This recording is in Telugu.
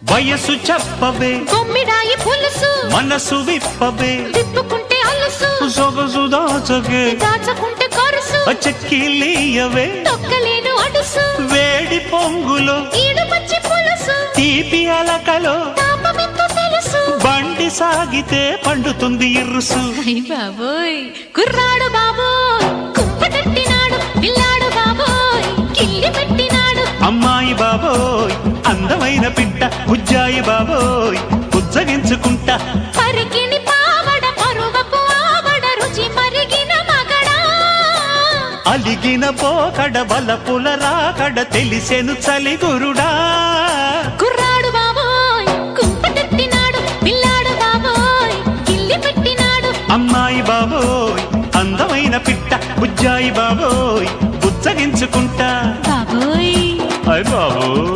వయసు చెప్పవే కొమ్మిడాయి పులుసు మనసు విప్పవే తిప్పుకుంటే అలుసు సొగసు దాచగే దాచకుంటే కరుసు చెక్కిలీయవే తొక్కలేను అడుసు వేడి పొంగులో ఈడు పచ్చి పులుసు తీపి అలకలో తాపమెంతో తెలుసు బండి సాగితే పండుతుంది ఇరుసు అయ్ బాబోయ్ కుర్రాడు బాబోయ్ కుప్పటెట్టినాడు పిల్లాడు బాబోయ్ కిల్లి పెట్టినాడు అమ్మాయి బాబోయ్ అందమైన పిట్ట బుజ్జాయి బాబోయ్ బుజ్జగించుకుంటా పరికిని పావడ పరువపు ఆవడ రుచి మరిగిన మగడా అలిగిన పోకడ బలపుల రాకడ తెలిసెను చలిగురుడా కుర్రాడు బాబోయ్ కుప్పటెట్టినాడు పిల్లాడు బాబోయ్ కిల్లి పెట్టినాడు అమ్మాయి బాబోయ్ అందమైన పిట్ట బుజ్జాయి బాబోయ్ బుజ్జగించుకుంటా బాబోయ్ అయ్ బాబోయ్